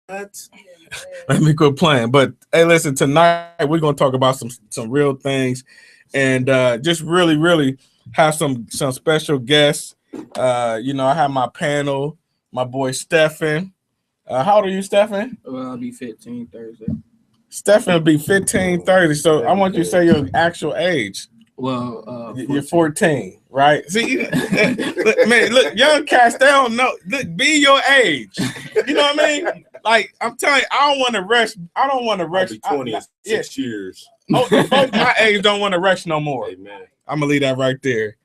Let me quit playing. But hey, listen, tonight we're gonna talk about some real things, and just really have some special guests. I have my panel, my boy Stefan. How old are you, Stefan? Well, I'll be 15 Thursday. Stefan will be 15, 30. So I want you to say your actual age. Well, You're 14, right? See, look, young cats, they don't know. Look, be your age. You know what I mean? Like, I'm telling you, I don't want to rush. I don't want to rush. I'll be 20 in 6 years. Oh, folks my age don't want to rush no more. Amen. I'm going to leave that right there.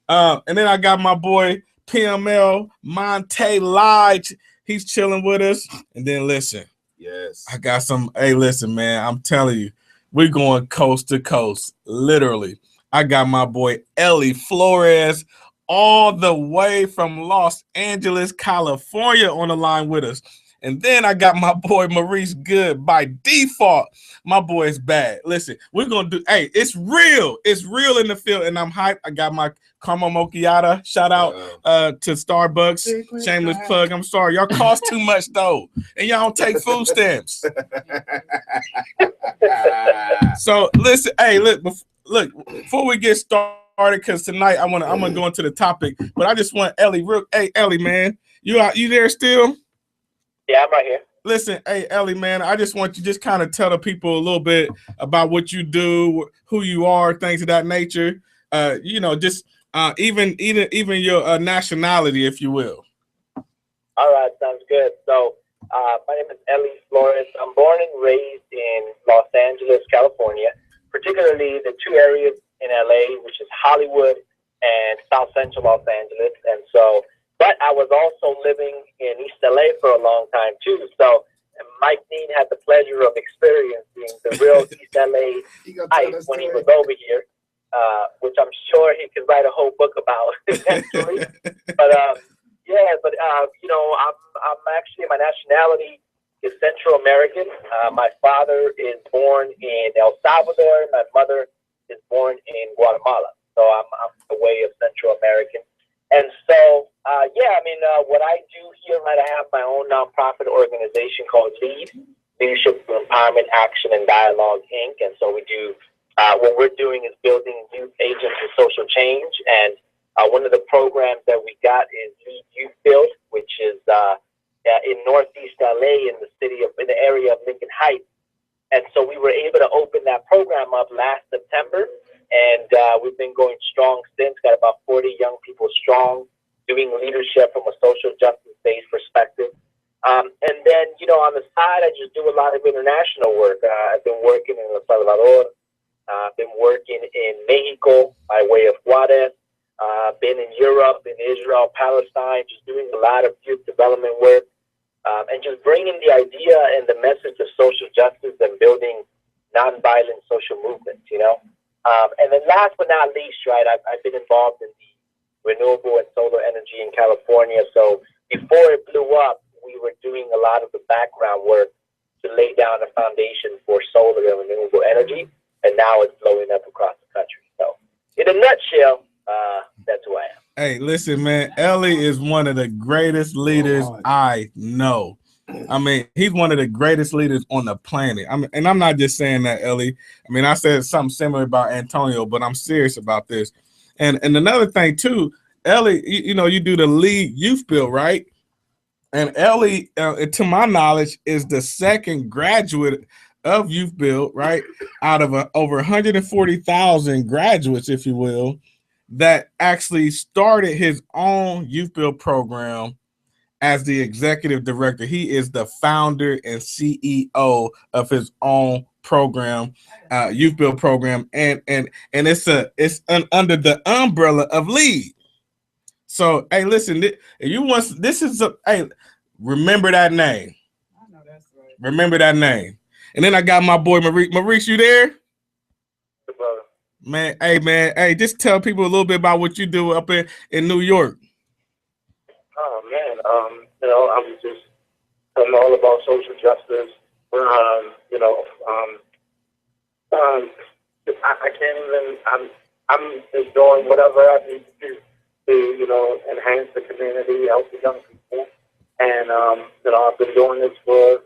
And then I got my boy, PML, Monte Lodge. He's chilling with us. And then listen. Yes. I got some. Hey, listen, man. I'm telling you, we're going coast to coast, literally. I got my boy Ellie Flores all the way from Los Angeles, California on the line with us. And then I got my boy Maurice Good by default. My boy is bad. Listen, we're going to do, hey, it's real. It's real in the field, and I'm hyped. I got my caramel macchiato. Shout out to Starbucks. Shameless plug. I'm sorry. Y'all cost too much, though, and y'all don't take food stamps. So, listen, hey, look, before we get started, because tonight I'm gonna go into the topic, but I just want Ellie, hey, Ellie, man, you there still? Yeah, I'm right here. Listen, hey, Ellie, man, I just want you just kind of tell the people a little bit about what you do, who you are, things of that nature. Just even your nationality, if you will. All right, sounds good. So, my name is Ellie Flores. I'm born and raised in Los Angeles, California, particularly the two areas in LA, which is Hollywood and South Central Los Angeles. And so, but I was also living in East LA for a long time too. So Mike Dean had the pleasure of experiencing the real East LA life when he was over here, which I'm sure he could write a whole book about eventually. But I'm actually, my nationality is Central American. My father is born in El Salvador. My mother is born in Guatemala. So I'm the way of Central American. And so, what I do here, right, I have my own nonprofit organization called LEAD, Leadership for Empowerment, Action, and Dialogue, Inc. And so we do, what we're doing is building youth agents of social change. And one of the programs that we got is LEAD Youth Build, which is in Northeast LA in the area of Lincoln Heights. And so we were able to open that program up last September. And we've been going strong since, got about 40 young people strong, doing leadership from a social justice-based perspective. And then, on the side, I just do a lot of international work. I've been working in El Salvador. I've been working in Mexico by way of Juarez. Been in Europe, in Israel, Palestine, just doing a lot of youth development work. And just bringing the idea and the message of social justice and building nonviolent social movements, And then last but not least, right, I've been involved in the renewable and solar energy in California. So before it blew up, we were doing a lot of the background work to lay down a foundation for solar and renewable energy. And now it's blowing up across the country. So in a nutshell, that's who I am. Hey, listen, man, Ellie is one of the greatest leaders I know. I mean, he's one of the greatest leaders on the planet. And I'm not just saying that, Ellie. I mean, I said something similar about Antonio, but I'm serious about this. And another thing too, Ellie, you do the LEAD Youth Build, right? And Ellie, to my knowledge, is the second graduate of Youth Build, right? Out of over 140,000 graduates, if you will, that actually started his own Youth Build program as the executive director. He is the founder and CEO of his own program, Youth Build program, and it's under the umbrella of LEAD. So, hey, listen, remember that name. I know that's right. Remember that name. And then I got my boy Maurice. Maurice, you there? Good brother. Man, hey, just tell people a little bit about what you do up in New York. Oh man, I'm just telling all about social justice. I can't even. I'm just doing whatever I need to do to enhance the community, help the young people, and I've been doing this for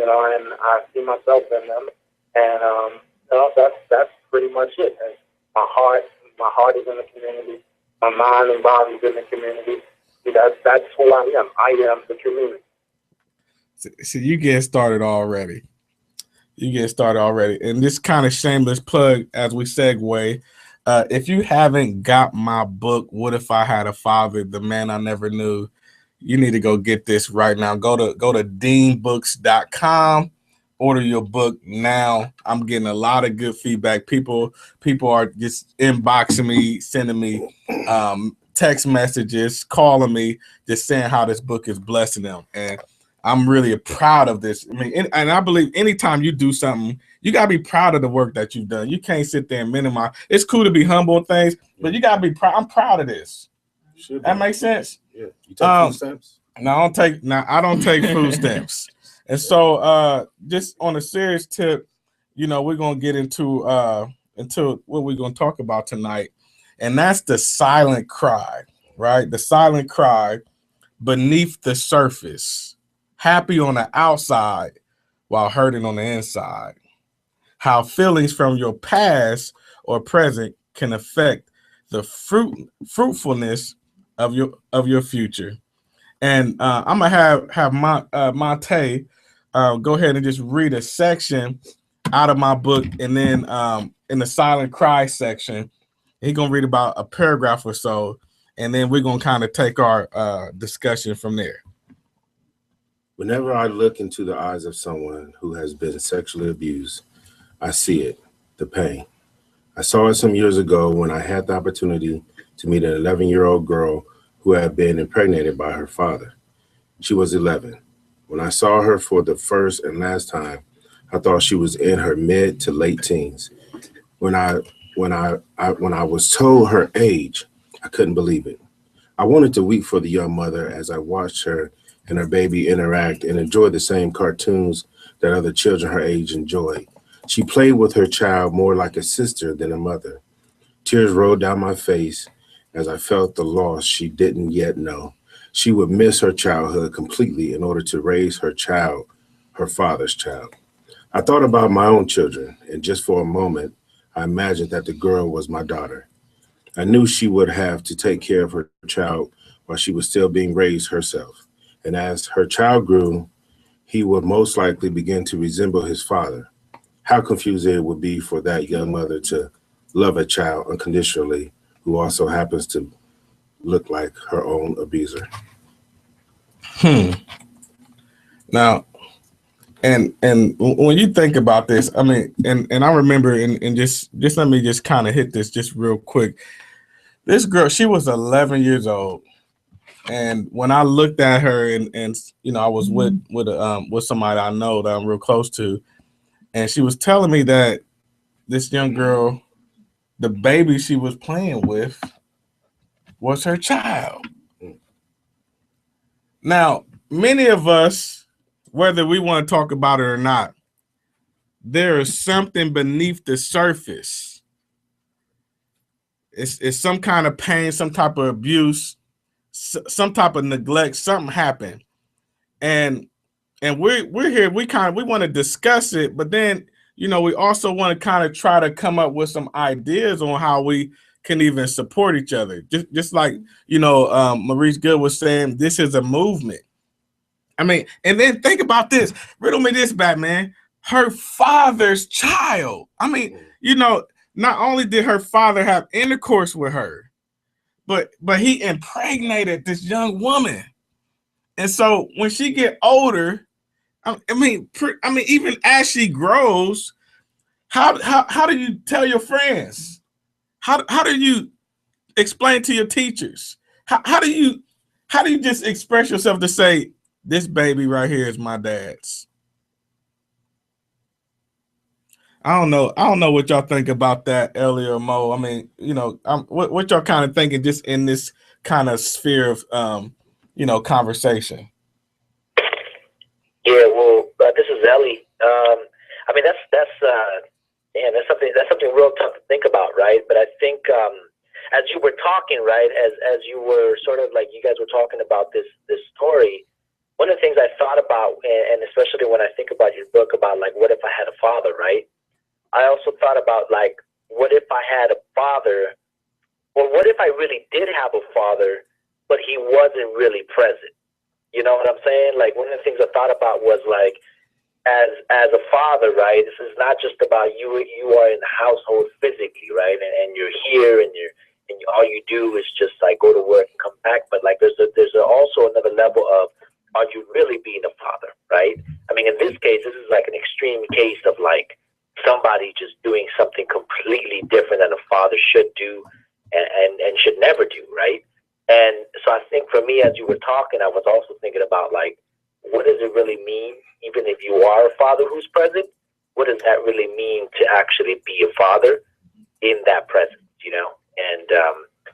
you know, and I see myself in them, and you know, that's pretty much it. And my heart is in the community. My mind and body is in the community. That's who I am. I am the community. See, you get started already. You get started already. And this kind of shameless plug as we segue. If you haven't got my book, What If I Had a Father, The Man I Never Knew, you need to go get this right now. Go to deanbooks.com. Order your book now. I'm getting a lot of good feedback. People are just inboxing me, sending me text messages, calling me, just saying how this book is blessing them. And I'm really proud of this. I mean, and I believe anytime you do something, you gotta be proud of the work that you've done. You can't sit there and minimize. It's cool to be humble and things, but you gotta be proud. I'm proud of this. That makes sense. Yeah. You take food stamps? No, I don't take food stamps. And so just on a serious tip, you know, we're gonna get into what we're gonna talk about tonight, and that's the silent cry, right? The silent cry beneath the surface, happy on the outside while hurting on the inside. How feelings from your past or present can affect the fruitfulness of your future. And I'm gonna have Monte go ahead and just read a section out of my book, and then in the silent cry section, he's gonna read about a paragraph or so, and then we're gonna kind of take our discussion from there. Whenever I look into the eyes of someone who has been sexually abused, I see it, the pain. I saw it some years ago when I had the opportunity to meet an 11-year-old girl who had been impregnated by her father. She was 11. When I saw her for the first and last time, I thought she was in her mid to late teens. When I was told her age, I couldn't believe it. I wanted to weep for the young mother as I watched her and her baby interact and enjoy the same cartoons that other children her age enjoyed. She played with her child more like a sister than a mother. Tears rolled down my face as I felt the loss she didn't yet know. She would miss her childhood completely in order to raise her child, her father's child. I thought about my own children, and just for a moment, I imagined that the girl was my daughter. I knew she would have to take care of her child while she was still being raised herself. And as her child grew, he would most likely begin to resemble his father. How confusing it would be for that young mother to love a child unconditionally who also happens to look like her own abuser. Now, and when you think about this, I mean, and I remember, and just let me just kind of hit this just real quick. This girl, she was 11 years old, and when I looked at her, and you know, I was with somebody I know that I'm real close to, and she was telling me that this young girl, the baby she was playing with, was her child. Now, many of us, whether we want to talk about it or not, there is something beneath the surface. It's some kind of pain, some type of abuse, some type of neglect, something happened. And we're here, we want to discuss it, but then, you know, we also want to kind of try to come up with some ideas on how we can even support each other. Just like, you know, Maurice Good was saying, this is a movement. I mean, and then think about this. Riddle me this, Batman. Her father's child. I mean, you know, not only did her father have intercourse with her, but he impregnated this young woman. And so when she get older, I mean, even as she grows, how do you tell your friends? How do you explain to your teachers? How do you just express yourself to say, this baby right here is my dad's? I don't know what y'all think about that, Ellie or Mo. I mean, you know, what y'all kind of thinking just in this kind of sphere of you know, conversation. Yeah, well, this is Ellie. I mean, that's something real tough to think about, right? But I think as you were talking, right, as you were sort of like you guys were talking about this story, one of the things I thought about, and especially when I think about really did have a father, but he wasn't really present. You know what I'm saying? Like, one of the things I thought about was like, as a father, right? This is not just about you. You are in the household physically, right? And you're here, and all you do is just like go to work and come back. But like, there's also another level of, are you really being a father, right? I mean, in this case, this is like an extreme case of like somebody just doing something completely different than a father should do, and should never do, right? And so I think for me, as you were talking, I was also thinking about like, what does it really mean, even if you are a father who's present? What does that really mean to actually be a father in that presence, you know? And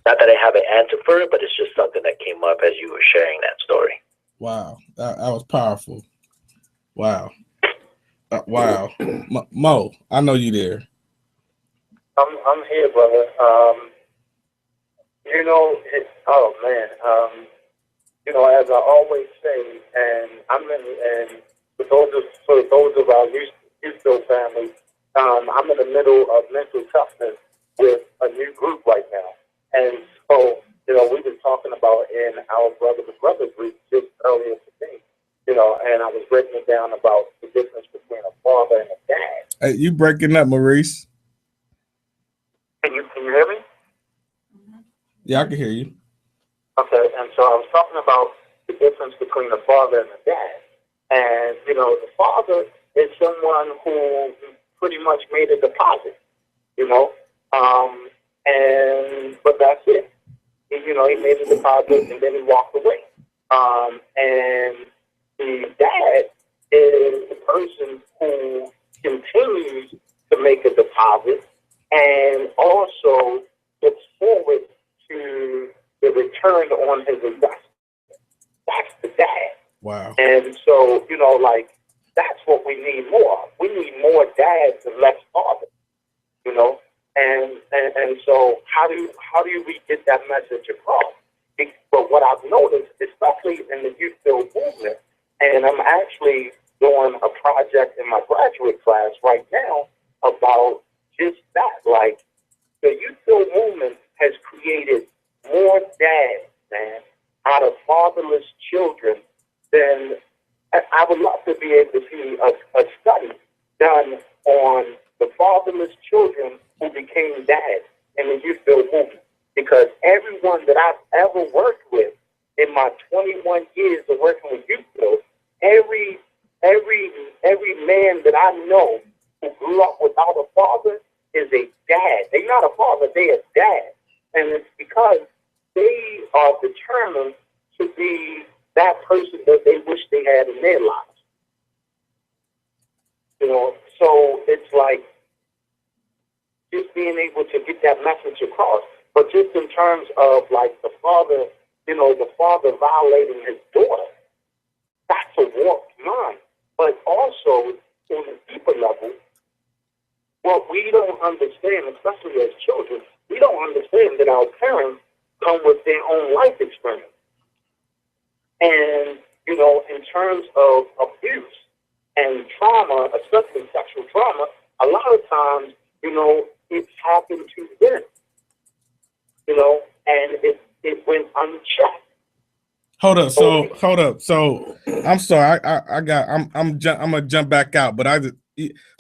not that I have an answer for it, but it's just something that came up as you were sharing that story. Wow, that was powerful. Wow. Wow. Mo, I know you there. I'm here, brother. You know, oh man. You know, as I always say, and and for those of our Houston family, I'm in the middle of mental toughness with a new group right now. And so, you know, we were talking about in our brother to brother group just earlier today, you know, and I was breaking it down about the difference between a father and a dad. Hey, you breaking up, Maurice? Can you hear me? Yeah, I can hear you. Okay, and so I was talking about the difference between a father and a dad. And, you know, the father is someone who pretty much made a deposit, you know, but that's it. You know, he made a deposit and then he walked away. And the dad is the person who continues to make a deposit and also looks forward to the return on his investment. That's the dad. Wow. And so, you know, like, that's what we need more of. We need more dads and less fathers, you know? And so how do we get that message across? But what I've noticed, especially in the youth build movement, and I'm actually doing a project in my graduate class right now about just that. Like, the youth build movement has created more dads, man, out of fatherless children than I would love to be able to see a study done on the fatherless children who became dads in the youth build movement. Because everyone that I've ever worked with in my 21 years of working with youth build, every man that I know who grew up without a father is a dad. They're not a father, they're a dad. And it's because they are determined to be that person that they wish they had in their lives. You know, so it's like just being able to get that message across. But just in terms of like the father, you know, the father violating his daughter, that's a warped mind. But also, on a deeper level, what we don't understand, especially as children, we don't understand that our parents come with their own life experience. And, you know, in terms of abuse and trauma, especially sexual trauma, a lot of times, you know, it's happened to them, you know, and it went unchecked. Hold up. So I'm sorry. I'm gonna jump back out, but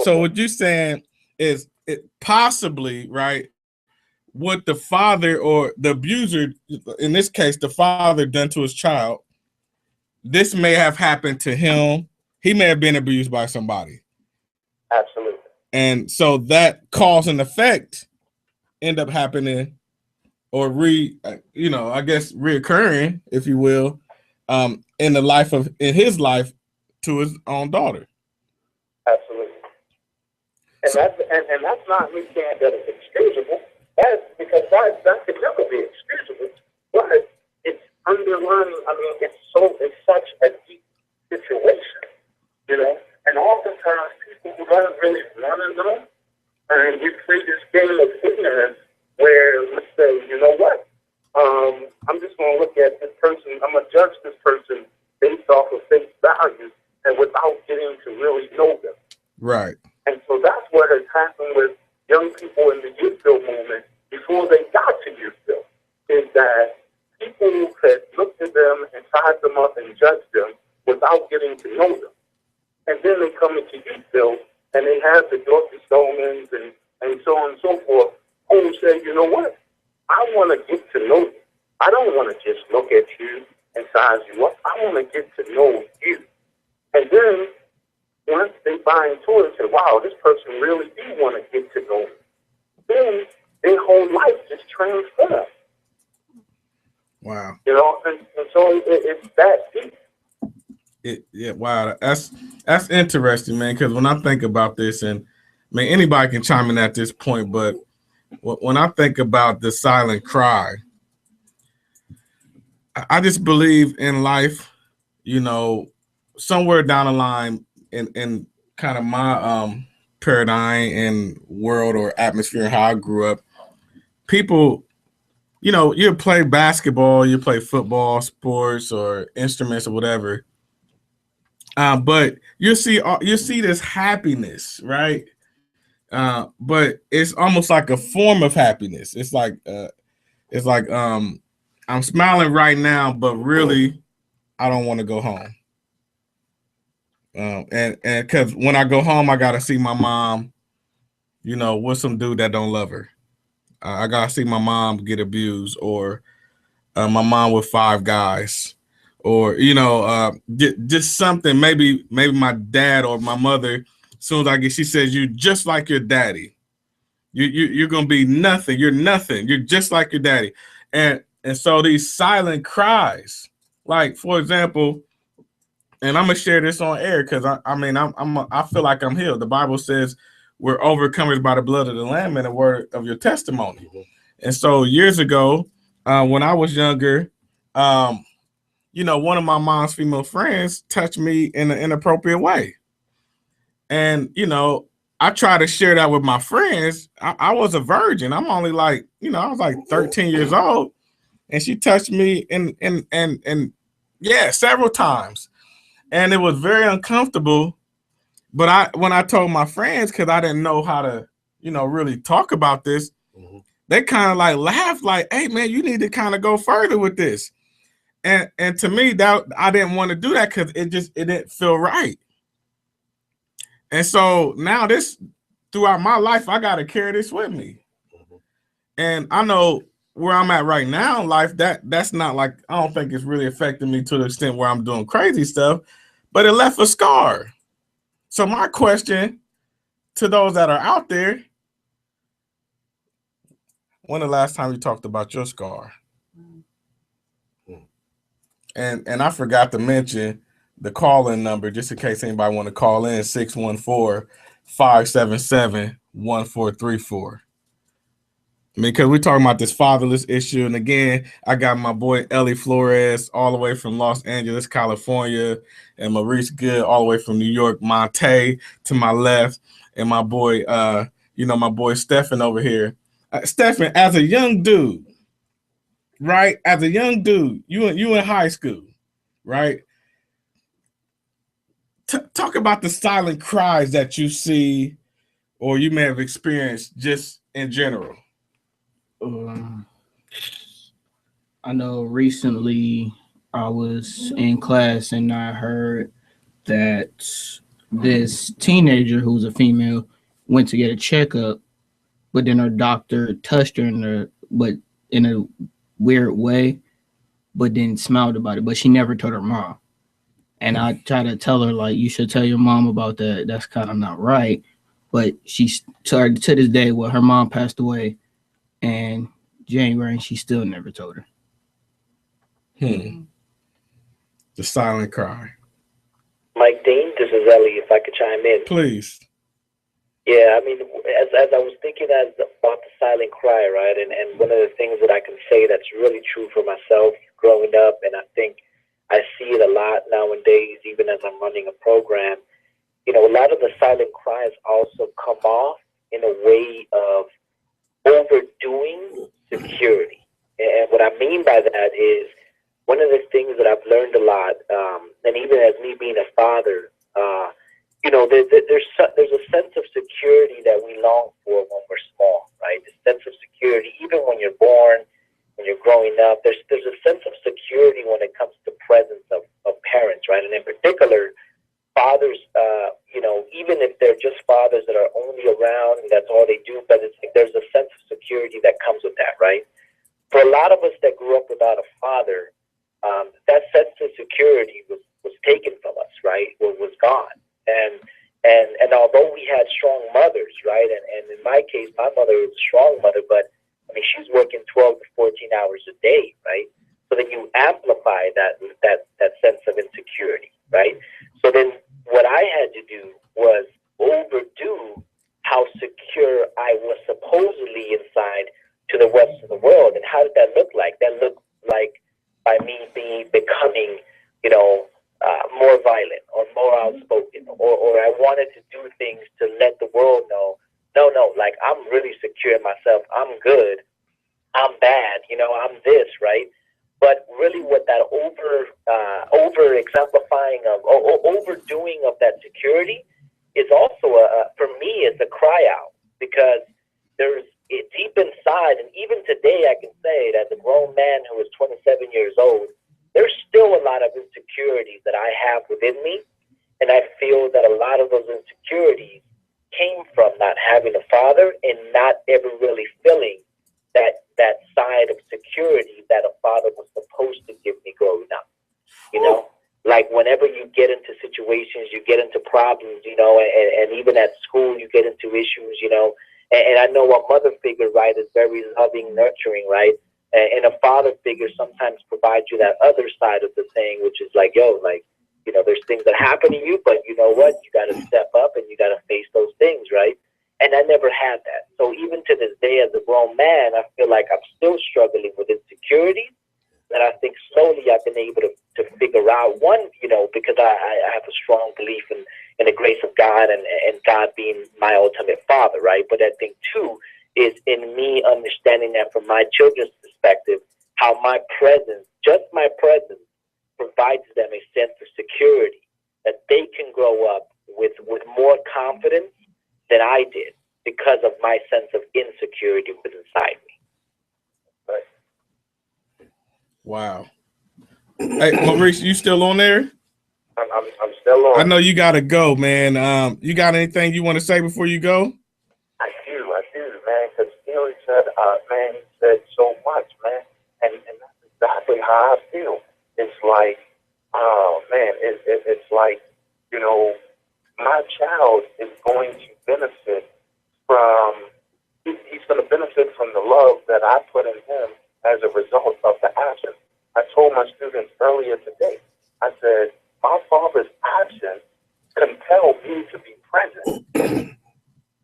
so what you're saying is it possibly, right? What the father or the abuser, in this case, the father done to his child, this may have happened to him. He may have been abused by somebody. Absolutely. And so that cause and effect end up happening or I guess reoccurring, if you will, in his life to his own daughter. Absolutely. And that's not me saying that it's excusable. That's because that could never be excusable. But it's underlying, I mean, it's such a deep situation, you know. And oftentimes people who don't really want to know, and we play this game of ignorance where we say, you know what, I'm just going to look at this person, I'm going to judge this person based off of face value and without getting to really know them. Right. And so that's what has happened with young people in the youth build movement before they got to youth build, without getting to know them. And then they come into Youthville, and they have the Dorothy Stolmans and so on and so forth, who say, you know what? I want to get to know you. I don't want to just look at you and size you up. I want to get to know you. And then once they buy into it and say, wow, this person really do want to get to know me, then their whole life just transforms. Wow. You know, and so it's that deep. Yeah, wow, that's interesting, man. Because when I think about this, and I mean anybody can chime in at this point, but when I think about the silent cry, I just believe in life, you know, somewhere down the line in kind of my paradigm and world or atmosphere and how I grew up, people, you know, you play basketball, you play football, sports or instruments or whatever. But you see this happiness, right? But it's almost like a form of happiness. It's like I'm smiling right now, but really I don't want to go home. And because when I go home, I gotta see my mom, you know, with some dude that don't love her. I gotta see my mom get abused, or my mom with 5 guys, or you know, just something. Maybe my dad or my mother. As soon as I get, she says, "You just like your daddy. You're gonna be nothing. You're nothing. You're just like your daddy." And so these silent cries, like for example, and I'm gonna share this on air because I feel like I'm healed. The Bible says we're overcomers by the blood of the Lamb and the word of your testimony. Mm-hmm. And so years ago, when I was younger, you know, one of my mom's female friends touched me in an inappropriate way. And, you know, I try to share that with my friends. I was a virgin. I'm only like, you know, I was like 13 years old. And she touched me and yeah, several times. And it was very uncomfortable. But when I told my friends, because I didn't know how to, you know, really talk about this, mm-hmm. They kind of like laughed, like, "Hey man, you need to kind of go further with this." And to me, that I didn't want to do that because it didn't feel right. And so now throughout my life, I got to carry this with me. Mm-hmm. And I know where I'm at right now in life, that's not like, I don't think it's really affecting me to the extent where I'm doing crazy stuff, but it left a scar. So my question to those that are out there, when the last time you talked about your scar? And I forgot to mention the call-in number, just in case anybody want to call in, 614-577-1434. I mean, because we're talking about this fatherless issue. And again, I got my boy Ellie Flores all the way from Los Angeles, California, and Maurice Good all the way from New York, Monte to my left, and my boy, you know, my boy Stephen over here. Stephen, as a young dude, right? As a young dude, you in high school, right? Talk about the silent cries that you see or you may have experienced just in general. I know recently I was in class and I heard that this teenager who's a female went to get a checkup, but then her doctor touched her but in a weird way, but then smiled about it, but she never told her mom. And I try to tell her, like, you should tell your mom about that. That's kind of not right. But she's to this day, well, her mom passed away in January, and she still never told her. The silent cry. Mike Dean, this is Ellie, if I could chime in. Please. Yeah, I mean, as I was thinking about the silent cry, right, and one of the things that I can say that's really true for myself growing up, and I think I see it a lot nowadays, even as I'm running a program, you know, a lot of the silent cries also come off in a way of overdoing security. And what I mean by that is one of the things that I've learned a lot, and even as me being a father, you know, there's a sense of security that we long for when we're small, right? The sense of security, even when you're born, when you're growing up, there's a sense of security when it comes to presence of parents, right? And in particular, even if they're just fathers that are only around and that's all they do, but it's like there's a sense of security that comes with that, right? For a lot of us that grew up without a father, that sense of security was taken from us, right? Was gone. And although we had strong mothers, right? And in my case, my mother was a strong mother, but I mean, she's working 12 to 14 hours a day, right? So then you amplify that sense of insecurity, right? So then what I had to do was overdo how secure I was supposedly inside to the rest of the world. And how did that look like? That looked like by me becoming, more violent or more outspoken, or I wanted to do things to let the world know, no, like I'm really secure in myself. I'm good. I'm bad. I'm this, right? But really what that over exemplifying of, overdoing of that security is also, for me, it's a cry out, because there's deep inside, and even today I can say that as a grown man who is 27 years old, there's still a lot of insecurities that I have within me, and I feel that a lot of those insecurities came from not having a father and not ever really feeling that side of security that a father was supposed to give me growing up. Like whenever you get into situations, you get into problems, and even at school you get into issues, and I know a mother figure, right, is very loving, nurturing, right? And a father figure sometimes provides you that other side of the thing, which is like, there's things that happen to you, but you know what? You got to step up and you got to face those things, right? And I never had that. So even to this day, as a grown man, I feel like I'm still struggling with insecurity. And I think slowly I've been able to figure out, one, because I have a strong belief in the grace of God and God being my ultimate father, right? But I think, two, is in me understanding that from my children's perspective, how my presence, just my presence, provides them a sense of security that they can grow up with more confidence than I did because of my sense of insecurity within inside me. Right? Wow. Hey, Maurice, you still on there? I'm still on. I know you gotta go, man. You got anything you want to say before you go? I do, man, because he said so much, man, and that's exactly how I feel. It's like, oh, man, it's like, my child is going to benefit from, he's going to benefit from the love that I put in him as a result of the action. I told my students earlier today, I said, my father's action compelled me to be present.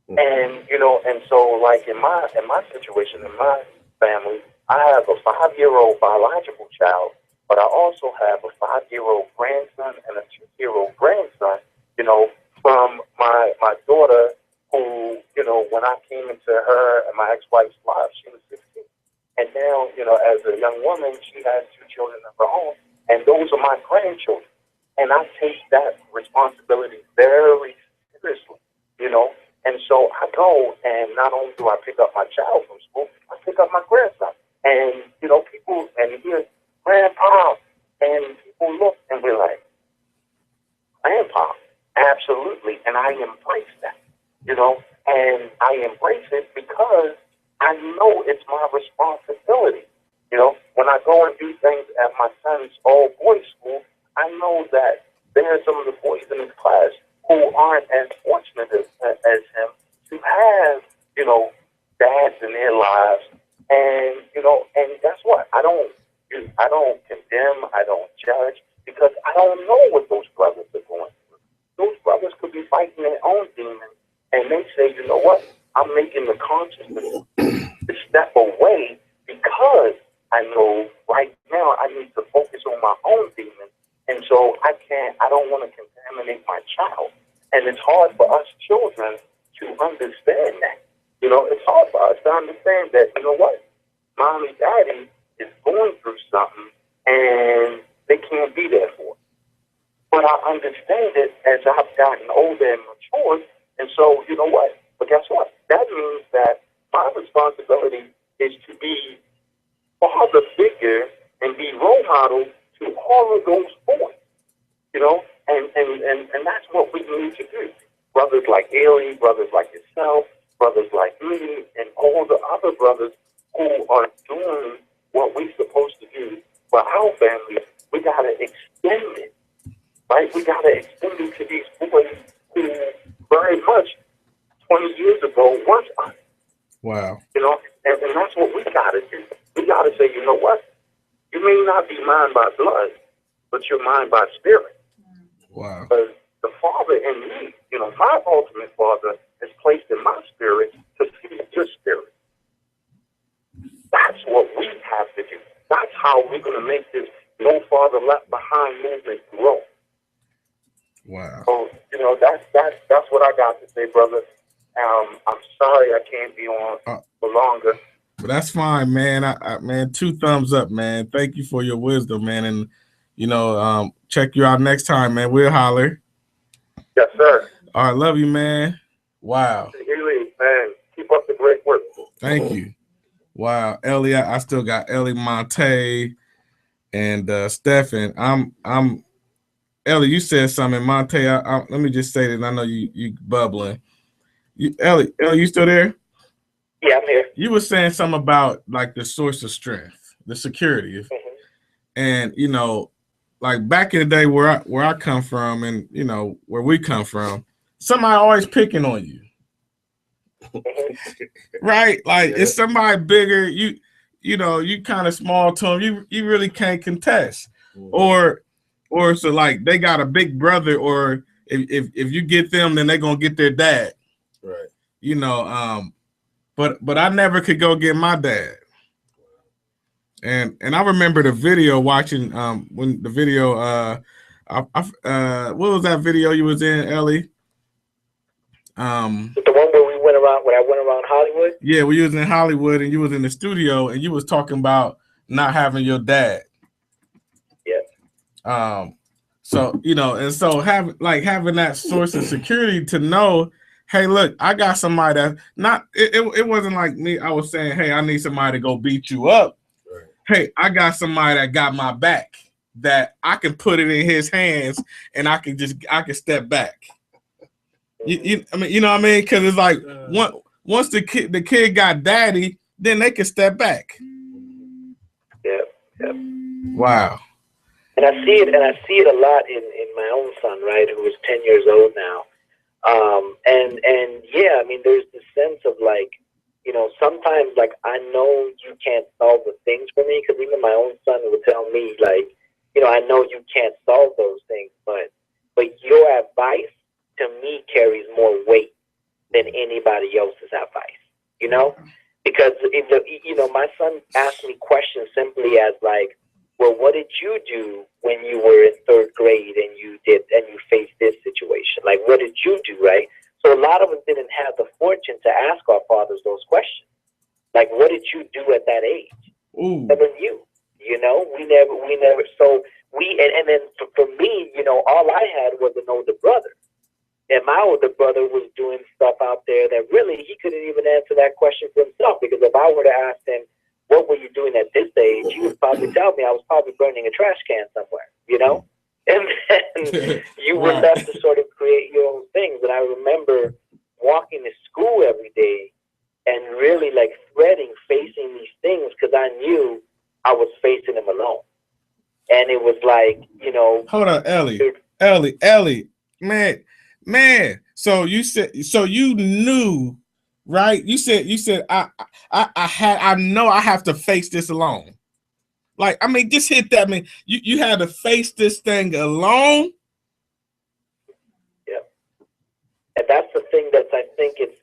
And, and so like in my situation, in my family, I have a 5-year-old biological child, but I also have a 5-year-old grandson and a 2-year-old grandson, from my daughter who, when I came into her and my ex-wife's life, she was 16. And now, as a young woman, she has 2 children of her own, and those are my grandchildren. And I take that responsibility very seriously, And so I go, and not only do I pick up my child from school, I pick up my grandson. And, people, and hear, Grandpa, and people look and we're like, Grandpa, absolutely. And I embrace that, and I embrace it because I know it's my responsibility. When I go and do things at my son's all-boys school, I know that there are some of the boys in his class who aren't as fortunate as him to have, dads in their lives. And, and guess what? I don't condemn, I don't judge, because I don't know what those brothers are going through. Those brothers could be fighting their own demons, and they say, you know what? I'm making the consciousness to step away because I know right now I need to focus on my own demons. And so I don't want to contaminate my child. And it's hard for us children to understand that. It's hard for us to understand that, what? Mommy, daddy is going through something and they can't be there for it. But I understand it as I've gotten older and matured. And so, what? But guess what? That means that my responsibility is to be father figure and be role model to all of those boys, and that's what we need to do. brothers like Erie, brothers like yourself, brothers like me, and all the other brothers who are doing what we're supposed to do for our family, we got to extend it, right? We got to extend it to these boys who very much 20 years ago was us. Wow. You know, and that's what we got to do. We got to say, you know what? You may not be mine by blood, but you're mine by spirit. Wow. Because the Father in me, you know, my ultimate Father is placed in my spirit to feed your spirit. That's what we have to do. That's how we're going to make this no father left behind movement grow. Wow. So, you know, that's what I got to say, brother. I'm sorry I can't be on for longer. But that's fine, man. Man, 2 thumbs up, man. Thank you for your wisdom, man. And you know, check you out next time, man. We'll holler. Yes, sir. All right, love you, man. Wow. Really, man. Keep up the great work. Thank you. Wow, Ellie, I still got Ellie, Monte, and Stephen. I'm Ellie. You said something, Monte. Let me just say that I know you bubbling. Ellie, you still there? Yeah, I'm here. You were saying something about like the source of strength, the security, and you know, like back in the day where I come from, and you know where we come from, somebody always picking on you. Right, like it's somebody bigger. You know, you kind of small to them. You really can't contest, or so like they got a big brother, or if you get them, then they're gonna get their dad. Right. You know, but I never could go get my dad. And I remember the video watching when the video what was that video you was in, Ellie? The one where we went around, when I went around Hollywood. Yeah, we was in Hollywood and you was in the studio and you was talking about not having your dad. Yeah. So you know, and so having that source of security to know, hey, look, I got somebody that not it wasn't like me. I was saying, hey, I need somebody to go beat you up. Right. Hey, I got somebody that got my back, that I can put it in his hands and I can step back. I mean, you know what I mean? Because it's like once the kid got daddy, then they can step back. Yeah. Yeah. Wow. And I see it a lot in my own son, right, who is 10 years old now. And yeah, I mean, there's this sense of like, you know, sometimes like I know you can't solve the things for me, because even my own son would tell me like, you know, I know you can't solve those things, but your advice to me carries more weight than anybody else's advice, you know, because you know, my son asked me questions simply as like, well, what did you do when you were in 3rd grade and you faced this situation? Like, what did you do, right? So a lot of us didn't have the fortune to ask our fathers those questions. Like, what did you do at that age? Ooh. Never knew. You know, we never. So and then for me, you know, all I had was an older brother, and my older brother was doing stuff out there that really he couldn't even answer that question for himself. Because if I were to ask him, what were you doing at this age? He would probably tell me I was probably burning a trash can somewhere, you know? And then you were left to sort of create your own things. And I remember walking to school every day and really like facing these things, because I knew I was facing them alone. And it was like, you know. Hold on, Ellie, man. So you knew, right? You said I know I have to face this alone. Like, I mean, just hit that. I mean, you had to face this thing alone. Yeah, and that's the thing that I think it's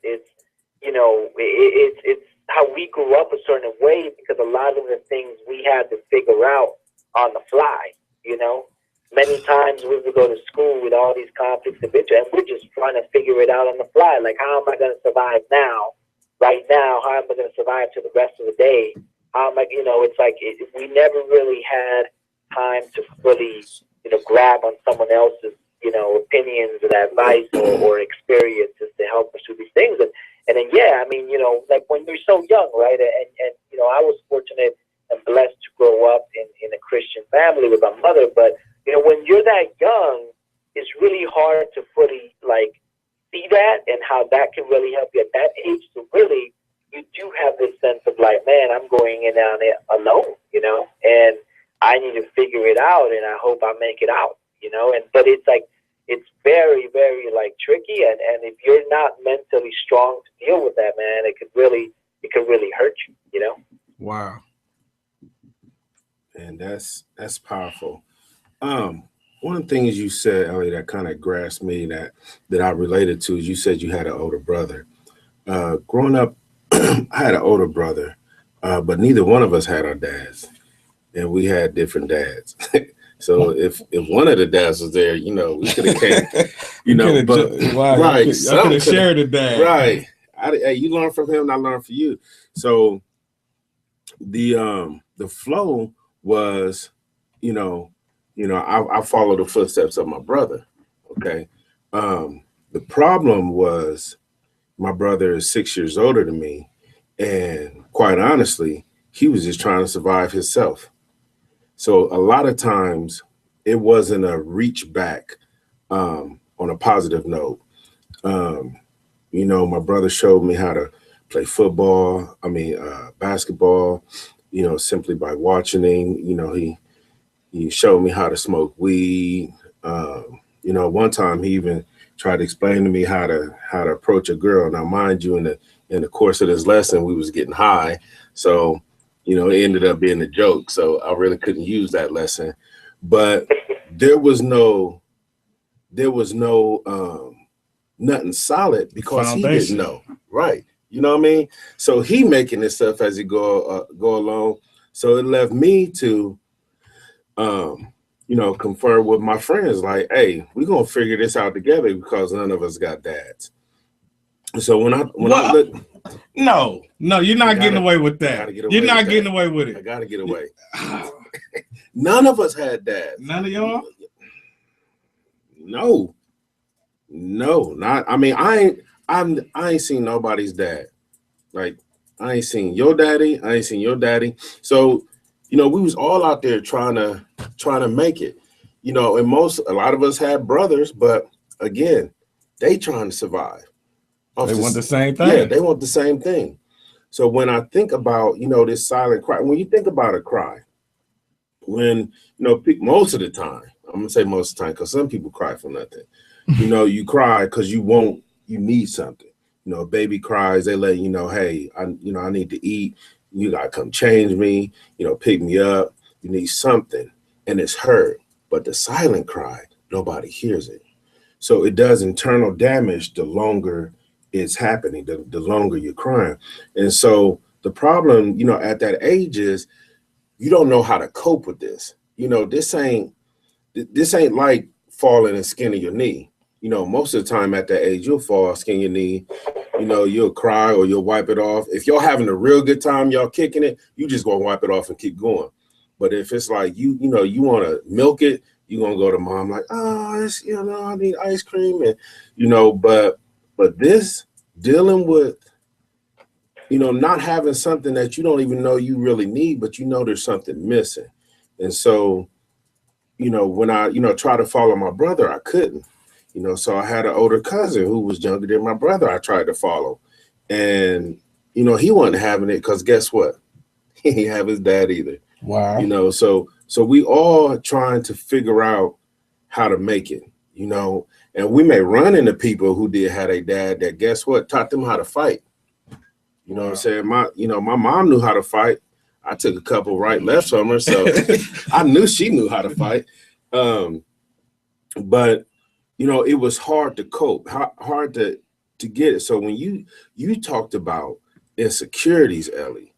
you know, it's how we grew up a certain way, because a lot of the things we had to figure out on the fly. You know, many times we would go to school with all these conflicts of interest, and we're just trying to figure it out on the fly. Like, how am I going to survive now? Right now, how am I going to survive to the rest of the day? How am I, you know, it's like we never really had time to fully, you know, grab on someone else's, you know, opinions and advice or experiences to help us through these things. And then, yeah, I mean, you know, like when you're so young, right? And you know, I was fortunate and blessed to grow up in a Christian family with my mother. But, you know, when you're that young, it's really hard to fully, like, see that and how that can really help you at that age to really, you do have this sense of like, man, I'm going in down there alone, and I need to figure it out, and I hope I make it out, but it's like, it's very, very like tricky, and if you're not mentally strong to deal with that, man, it could really hurt you, Wow. And that's powerful. One of the things you said, Ellie, that kind of grasped me that I related to is you said you had an older brother. Growing up, I had an older brother, but neither one of us had our dads, and we had different dads. So if one of the dads was there, we could have came, but wow, right, I could have shared a dad, right. Hey, you learn from him, and I learned from you. So the flow was, I follow the footsteps of my brother. Okay. The problem was my brother is 6 years older than me, and quite honestly, he was just trying to survive himself. So a lot of times it wasn't a reach back on a positive note. My brother showed me how to play basketball, simply by watching him. He showed me how to smoke weed. One time he even tried to explain to me how to approach a girl. Now, mind you, in the course of this lesson, we was getting high. So, it ended up being a joke. So I really couldn't use that lesson. But there was no nothing solid because Foundation. He didn't know. Right. You know what I mean? So he making this stuff as he go along. So it left me to confer with my friends like, hey, we're gonna figure this out together because none of us got dads. So when I look, no, you're not getting away with that. You're not getting away with it. I gotta get away. None of us had dads. None of y'all? No, not. I mean, I ain't seen nobody's dad. Like, I ain't seen your daddy. I ain't seen your daddy. So, we was all out there trying to make it. And a lot of us had brothers, but again, they trying to survive. They want the same thing. Yeah, they want the same thing. So when I think about, this silent cry, when you think about a cry, when, most of the time, I'm going to say most of the time, because some people cry for nothing. You cry because you need something. A baby cries, they let you know, hey, I need to eat. You got to come change me, pick me up. You need something. And it's heard. But the silent cry, nobody hears it. So it does internal damage the longer it's happening, the longer you're crying. And so the problem, at that age is you don't know how to cope with this. This ain't like falling and skinning your knee. Most of the time at that age, you'll fall, skin your knee, you'll cry or you'll wipe it off. If y'all having a real good time, y'all kicking it, you just gonna wipe it off and keep going. But if it's like you want to milk it, you're gonna go to mom like, oh, I need ice cream, and but this dealing with not having something that you don't even know you really need, but there's something missing. And so when I try to follow my brother, I couldn't. So I had an older cousin who was younger than my brother. I tried to follow, and he wasn't having it because guess what? He didn't have his dad either. Wow. So we all trying to figure out how to make it. And we may run into people who did have a dad that guess what taught them how to fight. What I'm saying? My mom knew how to fight. I took a couple right lefts from her, so I knew she knew how to fight. But it was hard to cope, hard to get it. So when you talked about insecurities, Ellie,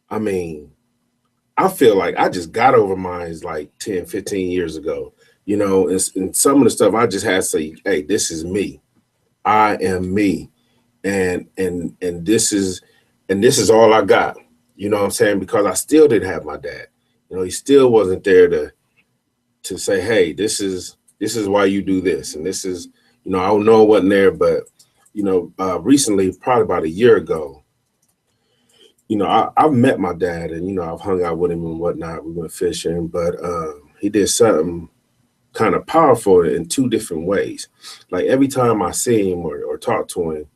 I mean, I feel like I just got over mine like 10, 15 years ago, and some of the stuff I just had to say, hey, this is me. I am me. And this is all I got. You know what I'm saying? Because I still didn't have my dad. He still wasn't there to say, hey, this is why you do this. And this is, I don't know it wasn't there, but, recently, probably about a year ago, I've met my dad and, I've hung out with him and whatnot. We went fishing, but he did something kind of powerful in two different ways. Like every time I see him or talk to him,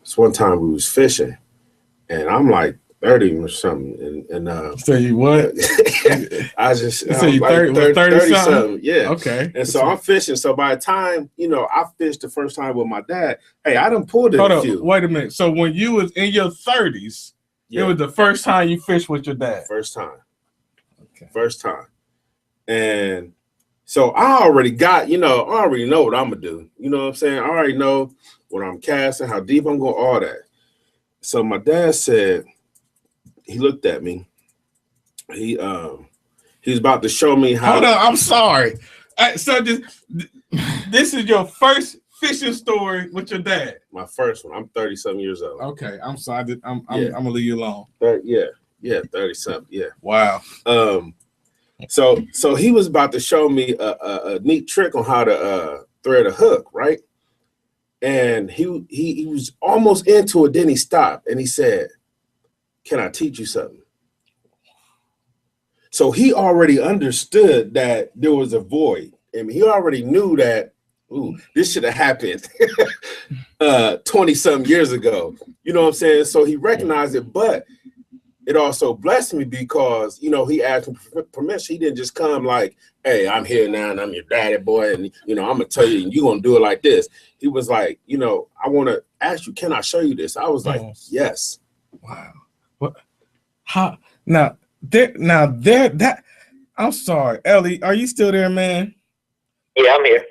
it's one time we was fishing, and I'm like 30 or something, and So you what? I just So you like 30 something, yeah. Okay. And so I'm fishing. So by the time I fished the first time with my dad, hey, I done pulled it Hold a up, few. wait a minute. So when you was in your 30s, Yeah. it was the first time you fished with your dad. First time. Okay. First time. And so I already got, I already know what I'm gonna do. You know what I'm saying? I already know what I'm casting, how deep I'm going, all that. So my dad said, he looked at me. He was about to show me how. Hold on, I'm sorry. So this is your first fishing story with your dad. My first one. I'm 30-something years old. Okay, I'm sorry. I'm gonna leave you alone. 30-something. Yeah. Wow. So he was about to show me a neat trick on how to thread a hook, right? And he was almost into it. Then he stopped and he said, "Can I teach you something?" So he already understood that there was a void, and he already knew that, this should have happened 20-something years ago. You know what I'm saying? So he recognized it, but it also blessed me because, he asked me permission. He didn't just come like, "Hey, I'm here now and I'm your daddy boy, and, I'm going to tell you, and you're going to do it like this." He was like, "I want to ask you, can I show you this?" I was like, "Yes." Wow. What? How? I'm sorry, Ellie. Are you still there, man? Yeah, I'm here.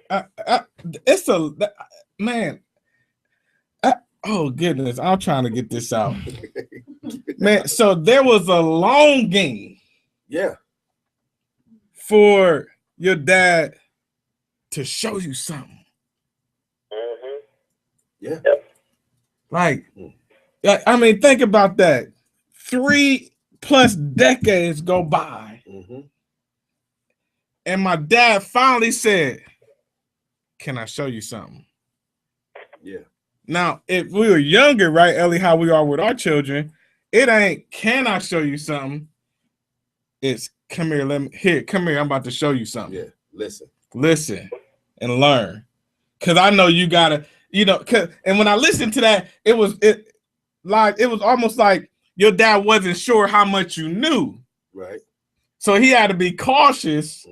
It's man. Oh goodness, I'm trying to get this out, man. So there was a longing, yeah, for your dad to show you something. Mm-hmm. Yeah. Yep. Like, I mean, think about that. 3+ decades go by, and my dad finally said, "Can I show you something?" Yeah. Now, if we were younger, right, Ellie, how we are with our children, it ain't, "Can I show you something?" It's, "Come here, come here. I'm about to show you something." Yeah, listen, and learn. Cause I know you gotta, and when I listened to that, it was almost like your dad wasn't sure how much you knew. Right. So he had to be cautious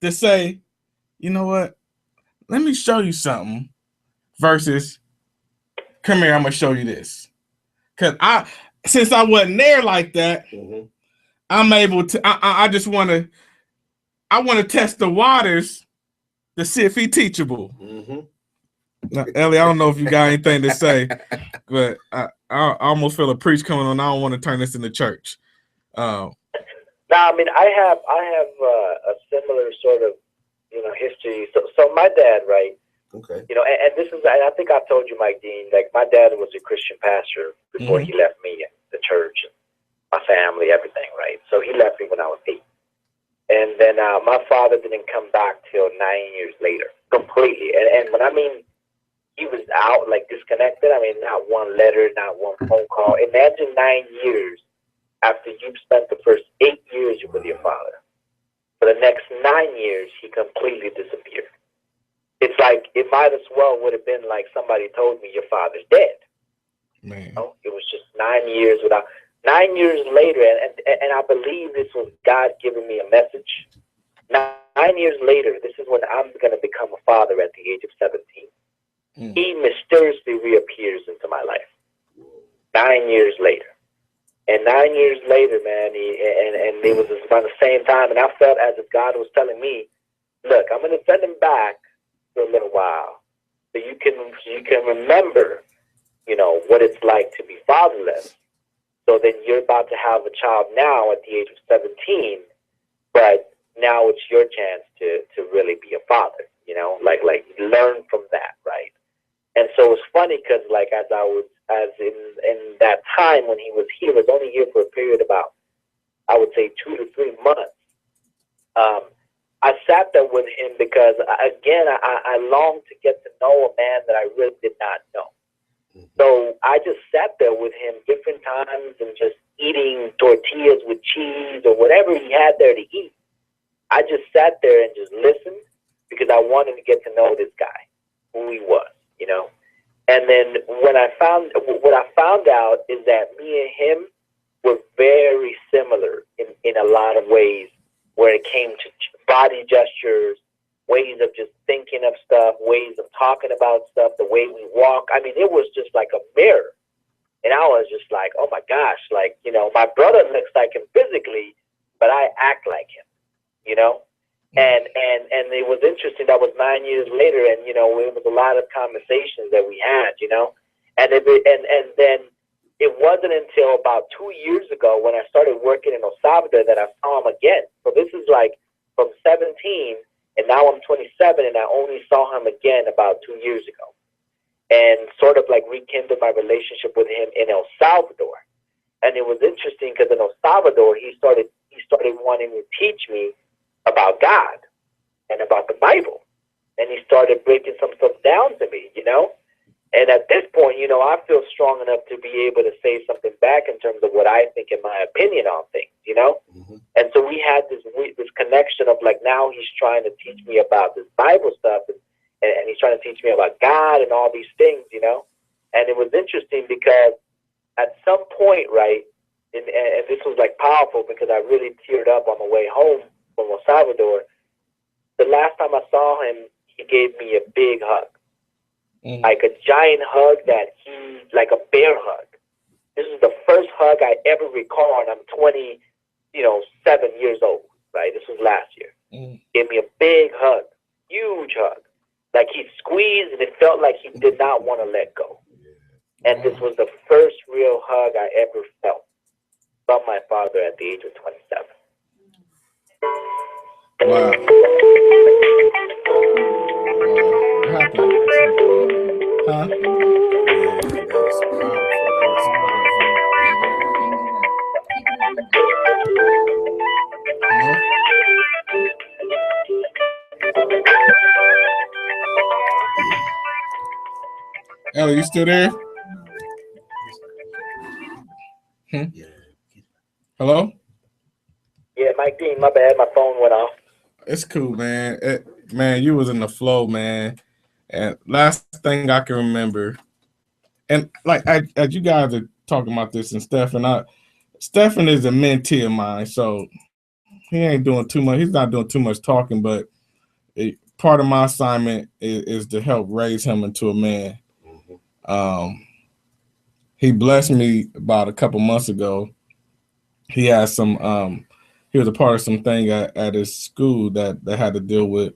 to say, "You know what? Let me show you something," versus, "Come here, I'm gonna show you this." Cause since I wasn't there like that, I'm able to. I just want to test the waters to see if he teachable. Now, Ellie, I don't know if you got anything to say, but I almost feel a preach coming on. I don't want to turn this into church. No, I mean, I have a similar sort of, history. So my dad, right? Okay. And this is, and I think I told you, Mike Dean, like my dad was a Christian pastor before he left me and the church and my family, everything, right? So he left me when I was 8. And then my father didn't come back till 9 years later, completely. And when I mean he was out, like disconnected, I mean, not one letter, not one phone call. Imagine 9 years after you've spent the first 8 years with your father. For the next 9 years, he completely disappeared. It's like it might as well would have been like somebody told me your father's dead. Man, It was just 9 years without. 9 years later, and I believe this was God giving me a message. 9 years later, this is when I'm going to become a father at the age of 17. He mysteriously reappears into my life. 9 years later. And 9 years later, man, and it was about the same time, and I felt as if God was telling me, "Look, I'm going to send him back for a little while, so you can remember, what it's like to be fatherless. So then you're about to have a child now at the age of 17, but now it's your chance to really be a father, like learn from that, right?" And so it's funny because as in that time when he was only here for a period about, I would say 2 to 3 months. I sat there with him because again, I longed to get to know a man that I really did not know. So I just sat there with him different times and just eating tortillas with cheese or whatever he had there to eat. I just sat there and just listened because I wanted to get to know this guy, who he was, you know. And then what I found out is that me and him were very similar in a lot of ways, where it came to body gestures, ways of just thinking of stuff, ways of talking about stuff, the way we walk. I mean, it was just like a mirror. And I was just like, oh my gosh, like, you know, my brother looks like him physically, but I act like him, you know? And it was interesting. That was 9 years later, and, you know, it was a lot of conversations that we had, you know? And then it wasn't until about 2 years ago when I started working in El Salvador that I saw him again. So this is like from 17, and now I'm 27, and I only saw him again about 2 years ago. And sort of like rekindled my relationship with him in El Salvador. And it was interesting because in El Salvador, he started wanting to teach me about God and about the Bible. And he started breaking some stuff down to me, you know? And at this point, you know, I feel strong enough to be able to say something back in terms of what I think and my opinion on things, you know? Mm-hmm. And so we had this connection of like, now he's trying to teach me about this Bible stuff, and he's trying to teach me about God and all these things, you know? And it was interesting because at some point, right, and this was like powerful because I really teared up on the way home from El Salvador. The last time I saw him, he gave me a big hug. Like a giant hug like a bear hug. This is the first hug I ever recall, and I'm 7 years old, right? This was last year. Gave me a big hug, huge hug. Like he squeezed, and it felt like he did not want to let go. And this was the first real hug I ever felt from my father at the age of 27. Wow. What happened? Huh? Ellie, you still there? Hello? Yeah, Mike Dean, my bad. My phone went off. It's cool, man. Man, you was in the flow, man. And last thing I can remember, and like as you guys are talking about this, and Stephen is a mentee of mine, so he ain't doing too much. He's not doing too much talking, but part of my assignment is to help raise him into a man. He blessed me about a couple months ago. He had some. He was a part of something at his school that had to deal with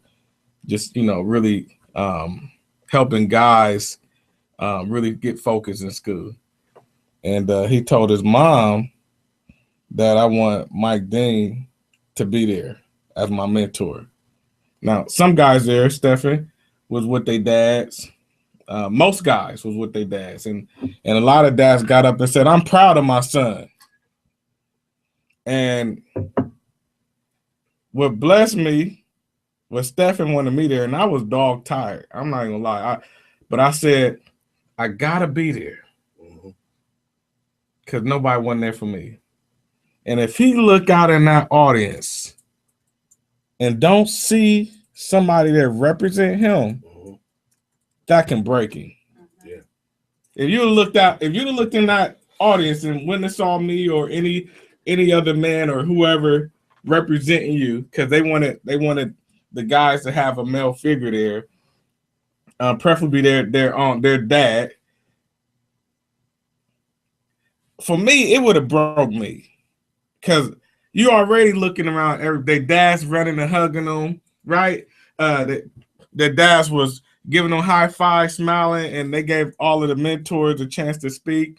just, you know, really helping guys really get focused in school. And he told his mom that I want Mike Dean to be there as my mentor. Now, some guys there, Stephen, was with their dads. Most guys was with their dads. And a lot of dads got up and said, I'm proud of my son. And what blessed me was Stephen wanted me there, and I was dog tired. I'm not gonna lie. But I said, I gotta be there. Because nobody wasn't there for me. And if he look out in that audience and don't see somebody that represent him, that can break him. Yeah. If you'd have looked in that audience and wouldn't have saw me or any other man or whoever representing you, because they wanted the guys to have a male figure there, preferably their dad. For me, it would have broke me, because you already looking around. Their dads running and hugging them, right? Their dads was giving them high five, smiling, and they gave all of the mentors a chance to speak.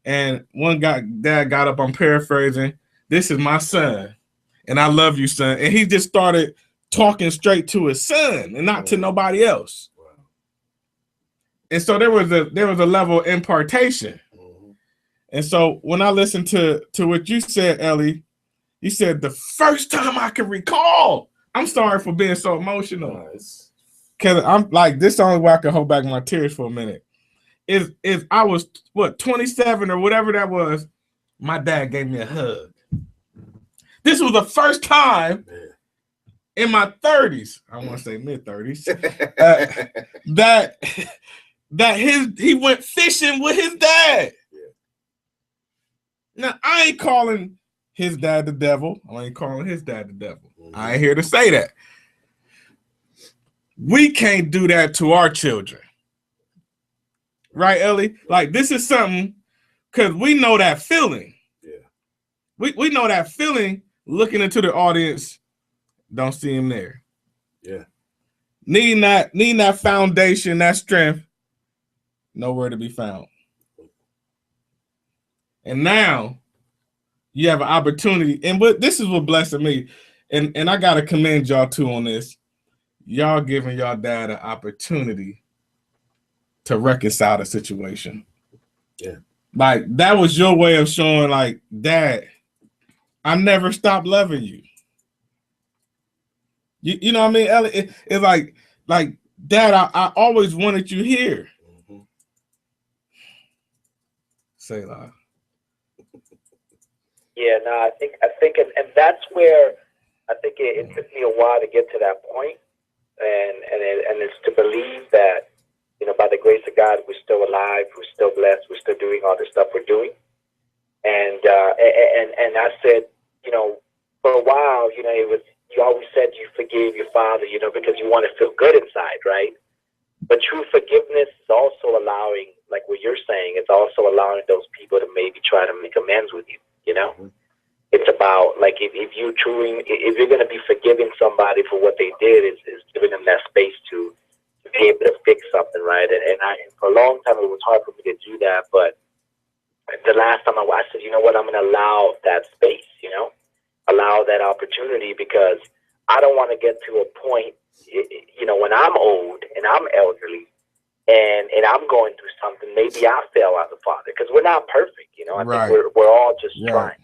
And one dad got up, I'm paraphrasing, this is my son, and I love you, son. And he just started talking straight to his son and not to nobody else. And so there was a level of impartation. And so when I listened to what you said, Ellie, you said the first time I can recall. I'm sorry for being so emotional. Because I'm like, this is the only way I can hold back my tears for a minute. Is I was 27 or whatever that was, my dad gave me a hug. This was the first time in my 30s, I want to say mid 30s, that he went fishing with his dad. Yeah. Now, I ain't calling his dad the devil. I ain't calling his dad the devil. I ain't here to say that. We can't do that to our children. Right, Ellie? Like, this is something, because we know that feeling. Yeah. We know that feeling looking into the audience, don't see him there. Yeah. Needing that foundation, that strength, nowhere to be found. And now you have an opportunity, and this is what blessed me, and I gotta commend y'all too on this. Y'all giving y'all dad an opportunity to reconcile the situation. Yeah. Like, that was your way of showing, like, Dad, I never stopped loving you. You know what I mean, Ellie? It's like, Dad, I always wanted you here. Mm-hmm. Say that. Yeah, no, I think, and that's where I think it took me a while to get to that point, and it's to believe that, you know, by the grace of God, we're still alive, we're still blessed, we're still doing all the stuff we're doing, and I said, you know, for a while, you know, you always said you forgave your father, you know, because you want to feel good inside, right? But true forgiveness is also allowing, like what you're saying, it's also allowing those people to maybe try to make amends with you, you know? Mm-hmm. It's about, like, if you're going to be forgiving somebody for what they did, is giving them that space to be able to fix something, right? And for a long time, it was hard for me to do that, but the last time I said, you know what, I'm going to allow that space, you know? Allow that opportunity, because I don't want to get to a point, you know, when I'm old and I'm elderly and I'm going through something, maybe I fail as a father, because we're not perfect, you know. I think we're all just trying.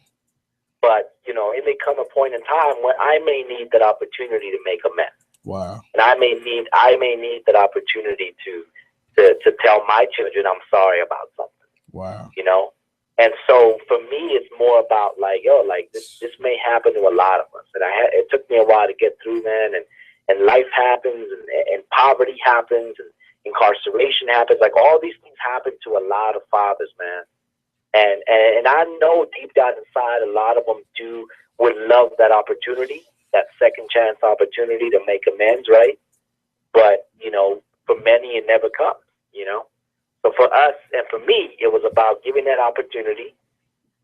But, you know, it may come a point in time when I may need that opportunity to make amends. Wow. And I may need that opportunity to tell my children I'm sorry about something. Wow. You know? And so for me, it's more about, like, yo, like, this may happen to a lot of us. And it took me a while to get through, man. And life happens, and poverty happens, and incarceration happens. Like, all these things happen to a lot of fathers, man. And I know deep down inside, a lot of them would love that opportunity, that second chance opportunity to make amends, right? But, you know, for many, it never comes, you know? So for us, and for me, it was about giving that opportunity.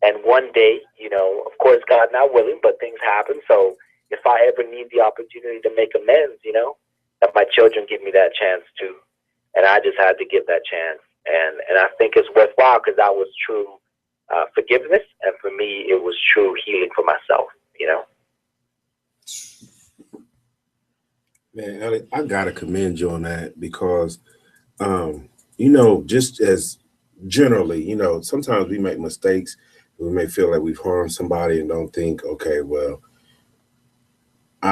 And one day, you know, of course, God not willing, but things happen. So if I ever need the opportunity to make amends, you know, that my children give me that chance too. And I just had to give that chance. And I think it's worthwhile, because that was true forgiveness. And for me, it was true healing for myself, you know. Man, Ellie, I got to commend you on that, because, you know, just as generally, you know, sometimes we make mistakes. We may feel like we've harmed somebody and don't think, okay, well,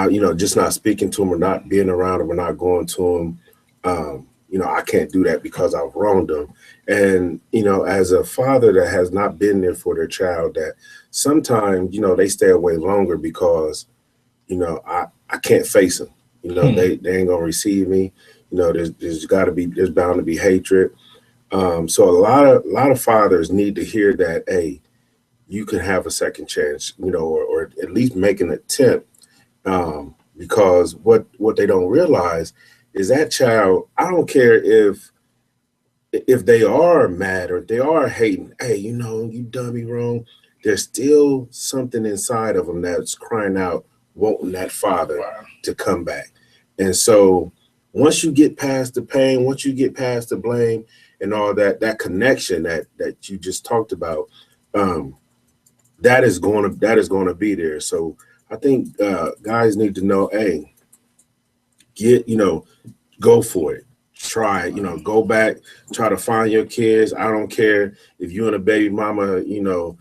you know, just not speaking to them or not being around them or not going to them, you know, I can't do that because I've wronged them. And, you know, as a father that has not been there for their child, that sometimes, you know, they stay away longer because, you know, I can't face them. You know, they ain't gonna receive me. You know, there's bound to be hatred. So a lot of fathers need to hear that, hey, you can have a second chance, you know, or at least make an attempt. Because what they don't realize is that child, I don't care if they are mad or if they are hating, hey, you know, you done me wrong, there's still something inside of them that's crying out, wanting that father to come back. And so once you get past the pain, once you get past the blame and all that connection that you just talked about, that is going to be there. So I think guys need to know, hey, go for it. Try it, you know, go back, try to find your kids. I don't care if you and a baby mama, you know,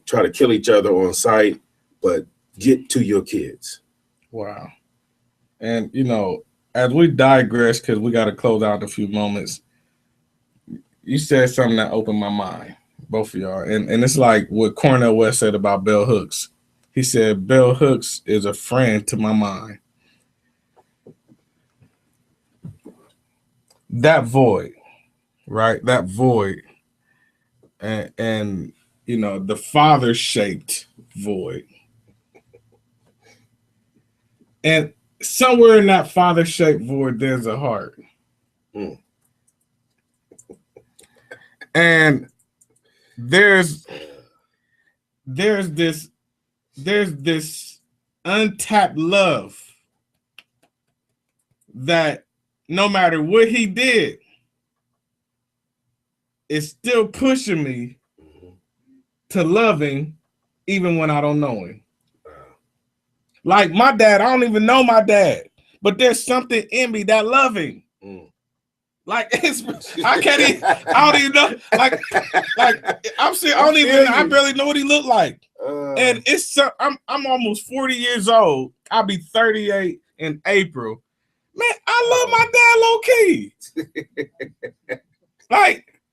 try to kill each other on sight, but get to your kids. Wow. And, you know, as we digress, because we got to close out in a few moments, you said something that opened my mind, both of y'all. And it's like what Cornel West said about Bell Hooks. He said, Bell Hooks is a friend to my mind. that void, right? That void, and you know, the father-shaped void, and somewhere in that father-shaped void, there's a heart, and there's this untapped love that no matter what he did, it's still pushing me to love him even when I don't know him. Like my dad, I don't even know my dad, but there's something in me that love him. Like I can't even, I don't even know. Like I'm saying, I barely know what he looked like. And it's I'm almost 40 years old. I'll be 38 in April. Man, I love my dad low key.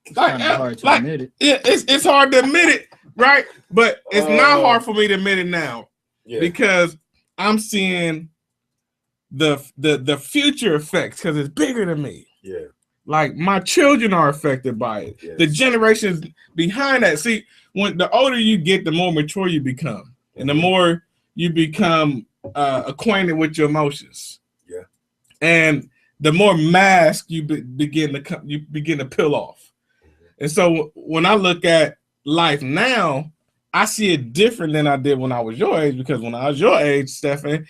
It's hard to admit it. It's hard to admit it, right? But it's not hard for me to admit it now because I'm seeing the future effects because it's bigger than me. Yeah. Like my children are affected by it. Yes. The generations behind that. See, when the older you get, the more mature you become, and the more you become acquainted with your emotions. Yeah. And the more mask you begin to peel off. And so when I look at life now, I see it different than I did when I was your age, because when I was your age, Stephan,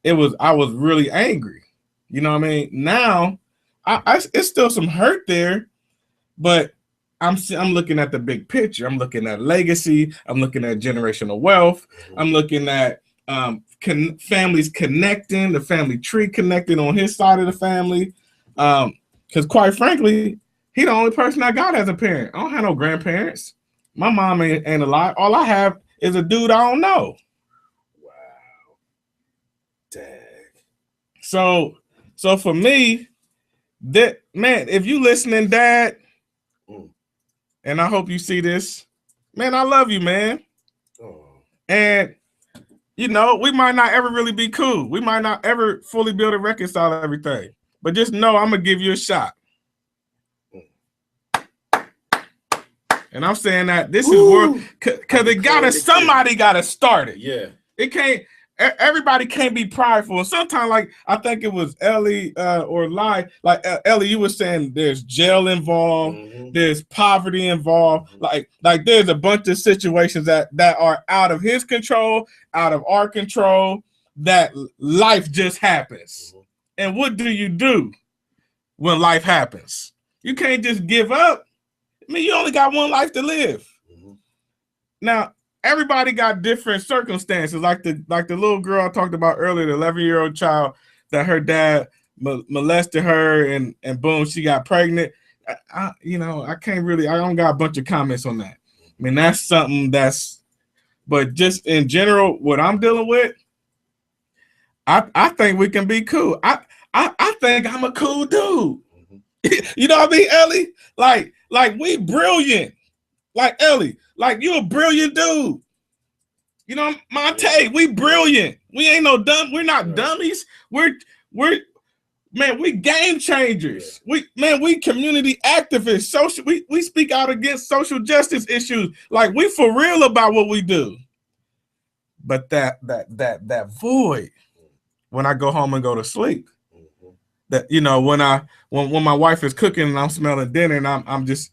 I was really angry. You know what I mean? Now, it's still some hurt there, but I'm looking at the big picture. I'm looking at legacy. I'm looking at generational wealth. I'm looking at families connecting, the family tree connecting on his side of the family. Because quite frankly, he the only person I got as a parent. I don't have no grandparents. My mom ain't alive. All I have is a dude I don't know. Wow. Dang. So for me, that man, if you listening, Dad, and I hope you see this, man, I love you, man. And you know, we might not ever really be cool. We might not ever fully be able to reconcile everything. But just know I'm gonna give you a shot. And I'm saying that this is where, because somebody gotta start it. Yeah. It can't. Everybody can't be prideful. And sometimes, like I think it was Ellie or Lai, like Ellie, you were saying there's jail involved, there's poverty involved, like there's a bunch of situations that are out of his control, out of our control, that life just happens. And what do you do when life happens? You can't just give up. I mean, you only got one life to live. Now, everybody got different circumstances, like the little girl I talked about earlier, the 11-year-old child that her dad molested her, and boom, she got pregnant. I don't got a bunch of comments on that. I mean, that's something but just in general, what I'm dealing with, I think we can be cool. I think I'm a cool dude. You know what I mean, Ellie? Like we brilliant. Like Ellie, like you a brilliant dude. You know, Monte, we brilliant. We ain't no dumb. We're not dummies. We're we game changers. We community activists. We speak out against social justice issues. Like we for real about what we do. But that void when I go home and go to sleep. That, you know, when my wife is cooking and I'm smelling dinner and I'm just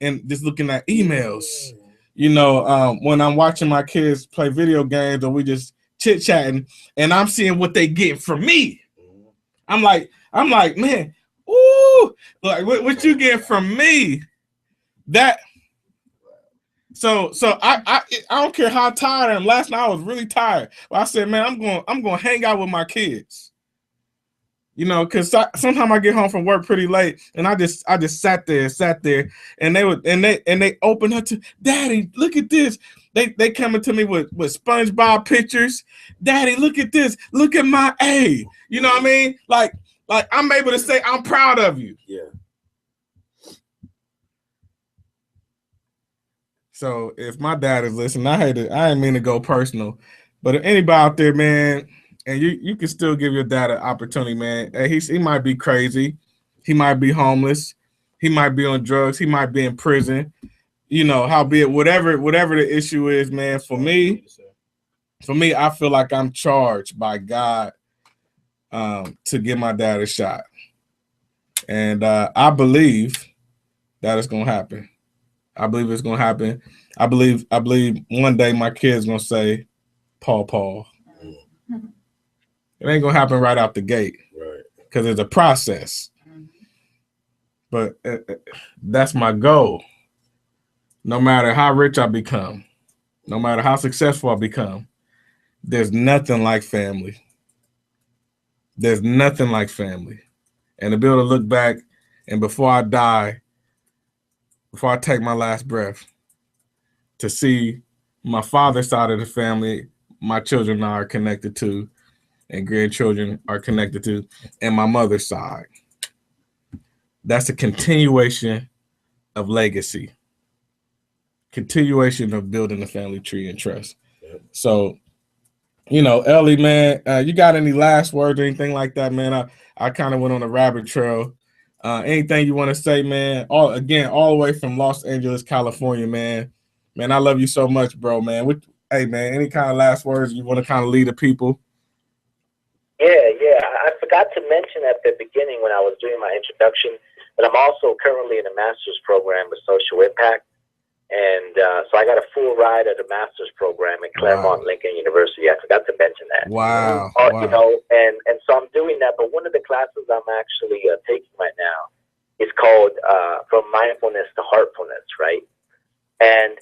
looking at emails, you know, when I'm watching my kids play video games or we just chit chatting and I'm seeing what they get from me. I'm like, man, ooh, like what you get from me? That. So I don't care how tired I am. Last night I was really tired. But I said, man, I'm going to hang out with my kids. You know, because sometimes I get home from work pretty late, and I just sat there, and they opened up to, Daddy, look at this. They coming to me with SpongeBob pictures. Daddy, look at this. Look at my A. You know what I mean? Like I'm able to say I'm proud of you. Yeah. So if my dad is listening, I didn't mean to go personal, but if anybody out there, man. And you can still give your dad an opportunity, man. He might be crazy. He might be homeless. He might be on drugs. He might be in prison. You know, howbeit whatever the issue is, man. For me, I feel like I'm charged by God to give my dad a shot, and I believe that it's gonna happen. I believe it's gonna happen. I believe one day my kid's gonna say, Paul. It ain't gonna happen right out the gate, Right. because it's a process. But that's my goal. No matter how rich I become, no matter how successful I become, there's nothing like family. There's nothing like family. And to be able to look back and before I die, before I take my last breath, to see my father's side of the family, my children are connected to, and grandchildren are connected to, and my mother's side. That's a continuation of legacy, continuation of building a family tree and trust. So, you know, Ellie, man, you got any last words or anything like that, man? I kind of went on a rabbit trail. Anything you want to say, man? All the way from Los Angeles, California, man. Man, I love you so much, bro, man. Hey, man, any kind of last words you want to kind of lead the people? Yeah. I forgot to mention at the beginning when I was doing my introduction that I'm also currently in a master's program with social impact. And so I got a full ride at a master's program at Claremont Lincoln University. I forgot to mention that. Wow. You know, and so I'm doing that. But one of the classes I'm actually taking right now is called From Mindfulness to Heartfulness, right? And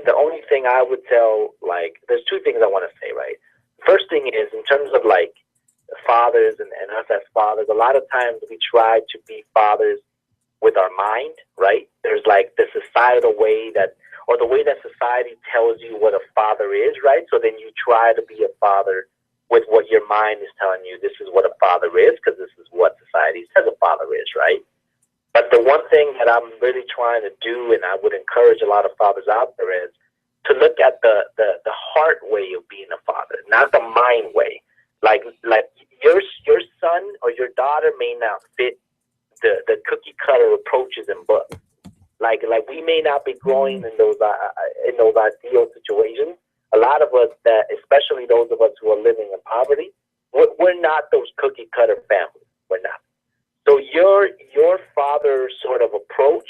the only thing I would tell, like, there's two things I want to say, right? First thing is, in terms of like fathers and us as fathers, a lot of times we try to be fathers with our mind, right? There's like the societal way that, or the way that society tells you what a father is, right? So then you try to be a father with what your mind is telling you. This is what a father is, because this is what society says a father is, right? But the one thing that I'm really trying to do, and I would encourage a lot of fathers out there, is to look at the heart way of being a father, not the mind way. Like your son or your daughter may not fit the cookie cutter approaches and books. Like we may not be growing in those ideal situations. A lot of us, that especially those of us who are living in poverty, we're not those cookie cutter families. We're not. So your father's sort of approach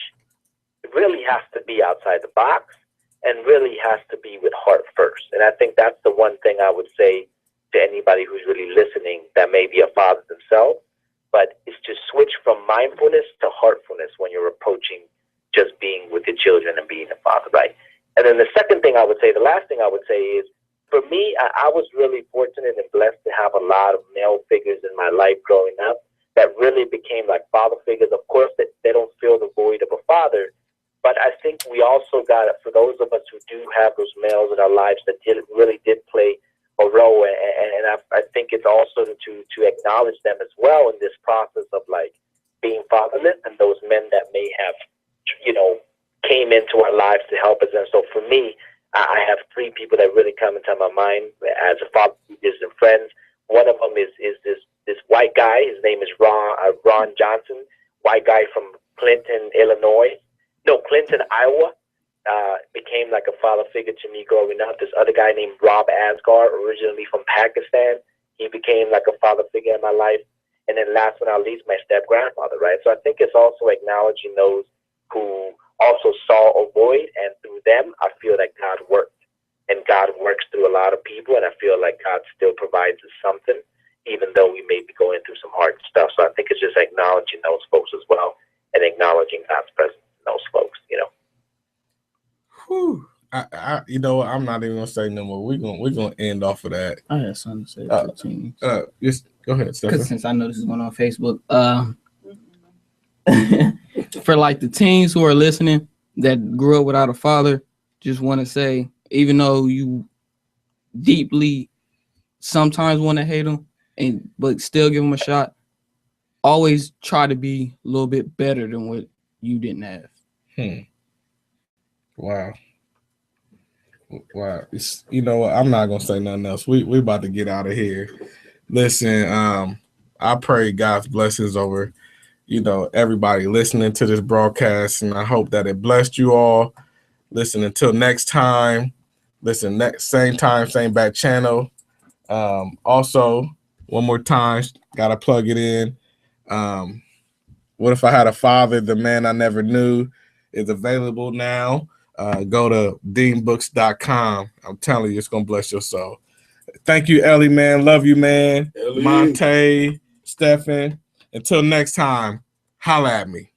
really has to be outside the box and really has to be with heart first. And I think that's the one thing I would say to anybody who's really listening that may be a father themselves. But it's to switch from mindfulness to heartfulness when you're approaching just being with your children and being a father, right? And then the second thing I would say, the last thing I would say is, for me, I was really fortunate and blessed to have a lot of male figures in my life growing up that really became like father figures. Of course, that they don't fill the void of a father, but I think we also got it for those of us who do have those males in our lives that really did play a role, and I think it's also to acknowledge them as well in this process of like being fatherless, and those men that may have, you know, came into our lives to help us. And so for me, I have three people that really come into my mind as a father figures and friends. One of them is this white guy. His name is Ron Johnson, white guy from Clinton, Iowa. Became like a father figure to me growing up. This other guy named Rob Asghar, originally from Pakistan, he became like a father figure in my life. And then last but not least, my step grandfather, right? So I think it's also acknowledging those who also saw a void, and through them, I feel that God worked. And God works through a lot of people, and I feel like God still provides us something, even though we may be going through some hard stuff. So I think it's just acknowledging those folks as well, and acknowledging God's presence in those folks, you know. Whew. You know what? I'm not even gonna say no more. We're gonna end off of that. I had something to say to the team. Just go ahead, Stephen. Because since I know this is going on Facebook, for like the teens who are listening that grew up without a father, just want to say, even though you deeply sometimes want to hate them, but still give them a shot, always try to be a little bit better than what you didn't have. Wow. You know what? I'm not gonna say nothing else. We about to get out of here. Listen, I pray God's blessings over everybody listening to this broadcast, and I hope that it blessed you all. Listen, until next time. Listen, next same time, same back channel. Also, one more time, gotta plug it in. What If I Had a Father? The Man I Never Knew is available now. Go to deanbooks.com. I'm telling you, it's gonna bless your soul. Thank you, Ellie, man. Love you, man. Ellie. Monte, Stephen. Until next time, holla at me.